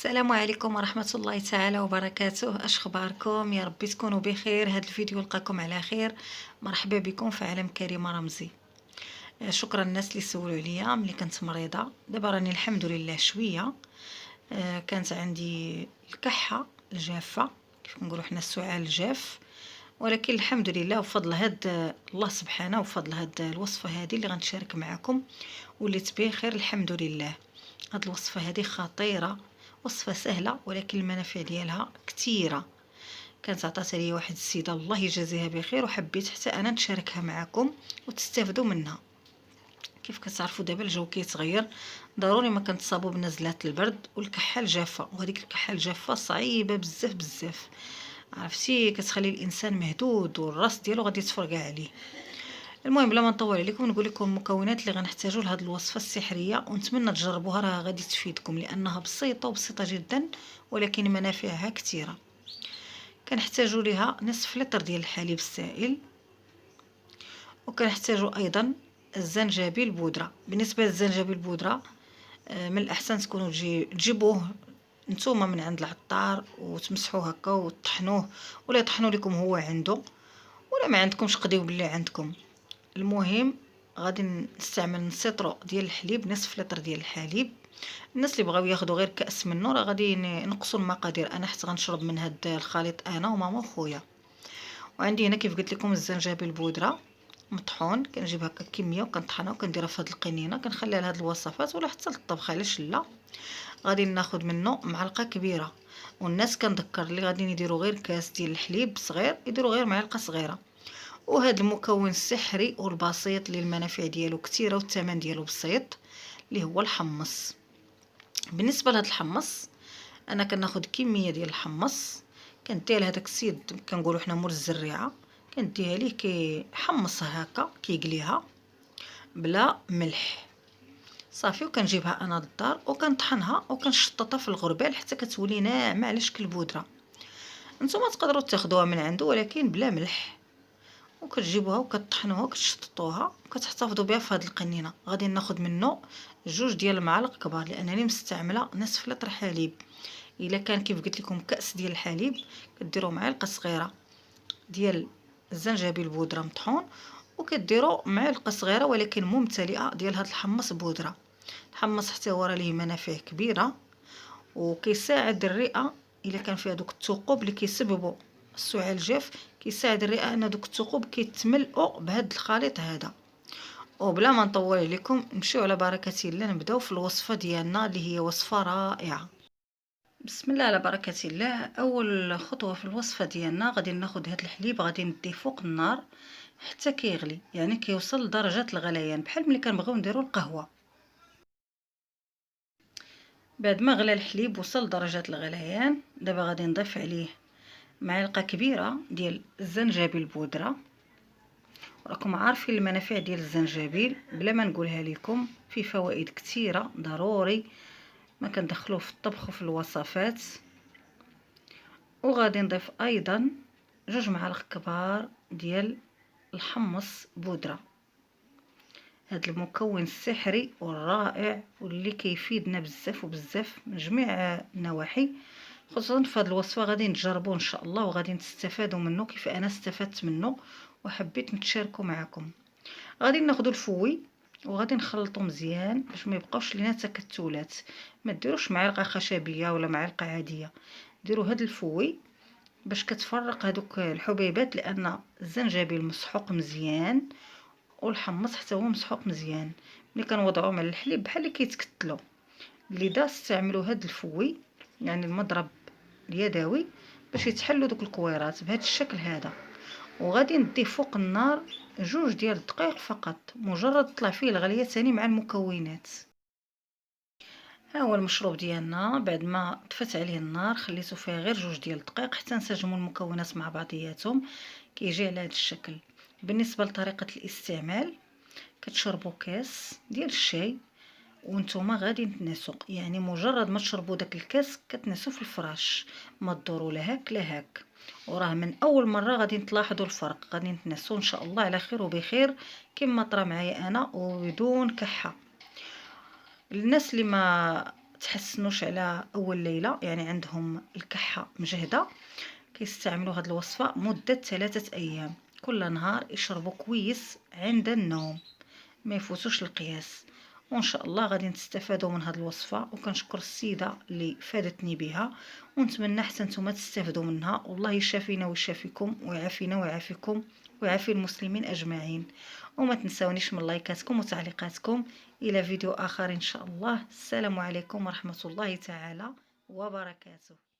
السلام عليكم ورحمة الله تعالى وبركاته. اش اخباركم؟ يا ربي تكونوا بخير. هذا الفيديو لقاكم على خير. مرحبا بكم في عالم كريمة رمزي. شكرا الناس اللي سولوا عليا ملي كنت مريضة. دابا راني الحمد لله شوية. كانت عندي الكحة الجافة، كيف كنقولوا حنا السعال الجاف، ولكن الحمد لله وفضل هاد الله سبحانه وفضل هاد الوصفة هذه اللي غنشارك معكم وليت بخير الحمد لله. هاد الوصفة هذه خطيرة، وصفة سهلة ولكن المنافع ديالها كثيرة. كانت عطاتها لي واحد السيدة الله يجازيها بخير، وحبيت حتى انا نشاركها معكم وتستافدوا منها. كيف كتعرفوا دابا الجو كيتغير، ضروري ما كنتصابوا بنزلات البرد والكحه الجافه، وهذيك الكحه الجافه صعيبه بزاف بزاف، عرفتي كتخلي الانسان مهدود والراس ديالو غادي يتفرقع عليه. المهم بلا ما نطول عليكم نقول لكم المكونات اللي غنحتاجوا لهاد الوصفه السحريه، ونتمنى تجربوها، راه غادي تفيدكم لانها بسيطه وبسيطه جدا ولكن منافعها كثيره. كنحتاجوا ليها نصف لتر ديال الحليب السائل، وكنحتاجوا ايضا الزنجبيل بودره. بالنسبه للزنجبيل بودره من الاحسن تكونوا تجيبوه نتوما من عند العطار وتمسحوه هكا وتطحنوه، ولا يطحنوا لكم هو عنده، ولا ما عندكمش قضيو باللي عندكم. المهم غادي نستعمل نص لتر ديال الحليب، نصف لتر ديال الحليب. الناس اللي بغاو ياخذوا غير كاس منه راه غادي ينقصوا المقادير، انا حتى غنشرب من هاد الخليط انا وماما وخويا. وعندي هنا كيف قلت لكم الزنجبيل البودره مطحون، كنجيب هكا كميه وكنطحنها وكنديرها في هاد القنينه، كنخليها لهاد الوصفات ولا حتى للطبخ علاش لا. غادي ناخذ منه معلقه كبيره، والناس كنذكر اللي غادي يديروا غير كاس ديال الحليب صغير يديروا غير معلقه صغيره. وهذا المكون السحري والبسيط اللي المنافع ديالو كثيره والثمن ديالو بسيط، اللي هو الحمص. بالنسبه لهذا الحمص انا كناخذ كميه ديال الحمص، كنديها لهداك السيد كنقولوا حنا مول الزريعه، كنديها ليه كيحمصها هكا كيقليها بلا ملح صافي. وكنجيبها انا للدار وكنطحنها وكنشططها في الغربال حتى كتولي ناعمه على شكل بودره. نتوما تقدروا تاخذوها من عنده ولكن بلا ملح، وكتجيبوها وكتطحنوها وكتشططوها وكتحتفظوا بها في هذه القنينه. غادي ناخذ منه جوج ديال المعالق كبار لانني مستعمله نصف لتر حليب. الا كان كيف قلت لكم كاس ديال الحليب كديروا معلقه صغيره ديال الزنجبيل بودره مطحون، وكديروا معلقه صغيره ولكن ممتلئه ديال هذا الحمص بودره. الحمص حتى هو راه ليه منافع كبيره وكيساعد الرئه. الا كان فيها دوك الثقوب اللي كيسببوا السعال الجاف، كيساعد الرئه ان دوك الثقوب كيتملؤوا بهذا الخليط هذا. وبلا ما نطول عليكم نمشيو على بركه الله نبداو في الوصفه ديالنا اللي هي وصفه رائعه. بسم الله على بركه الله. اول خطوه في الوصفه ديالنا غادي ناخذ هذا الحليب غادي نديه فوق النار حتى كيغلي، يعني كيوصل لدرجه الغليان بحال ملي كنبغيو نديرو القهوه. بعد ما غلى الحليب وصل لدرجه الغليان، دابا غادي نضيف عليه معلقه كبيره ديال الزنجبيل بودره. راكم عارفين المنافع ديال الزنجبيل بلا ما نقولها لكم، فيه فوائد كثيره ضروري ما كندخلوه في الطبخ وفي الوصفات. وغادي نضيف ايضا جوج معالق كبار ديال الحمص بودره، هذا المكون السحري والرائع واللي كيفيدنا بزاف وبزاف من جميع النواحي، خصوصا في هذه الوصفه غادي نجربوه ان شاء الله وغادي تستفادوا منه كيف انا استفدت منه وحبيت نتشاركه معكم. غادي ناخذ الفوي وغادي نخلطو مزيان باش ما يبقاوش لينا تكتلات. ما ديروش معلقه خشبيه ولا معلقه عاديه، ديروا هذا الفوي باش كتفرق هذوك الحبيبات، لان الزنجبيل مسحوق مزيان والحمص حتى هو مسحوق مزيان. ملي كنوضعوهم على الحليب بحال اللي كيتكتلوا، لذا استعملوا هذا الفوي يعني المضرب اليدوي باش يتحلوا دوك الكويرات بهذا الشكل هذا. وغادي نديه فوق النار جوج ديال الدقائق فقط، مجرد طلع فيه الغليه ثاني مع المكونات. ها هو المشروب ديالنا بعد ما طفت عليه النار خليته فيه غير جوج ديال الدقائق حتى نسجموا المكونات مع بعضياتهم، كيجي على هذا الشكل. بالنسبه لطريقه الاستعمال كتشربوا كاس ديال الشاي وانتم غادي تنسوا، يعني مجرد ما تشربوا داك الكاس كتنسوا في الفراش، ما تدوروا لا هاك لا هاك. وراه من اول مره غادي تلاحظوا الفرق، غادي نتنسوا ان شاء الله على خير وبخير كما طرا معايا انا وبدون كحه. الناس اللي ما تحسنوش على اول ليله، يعني عندهم الكحه مجهده، كيستعملوا هاد الوصفه مده 3 ايام، كل نهار يشربوا كويس عند النوم، ما يفوتوش القياس. وان شاء الله غادي تستفادوا من هاد الوصفه، وكنشكر السيده اللي فادتني بها، ونتمنى حتى نتوما تستافدوا منها. والله يشافينا ويشافيكم ويعافينا ويعافيكم ويعافي المسلمين اجمعين. وما تنسونيش من لايكاتكم وتعليقاتكم. الى فيديو اخر ان شاء الله. السلام عليكم ورحمه الله تعالى وبركاته.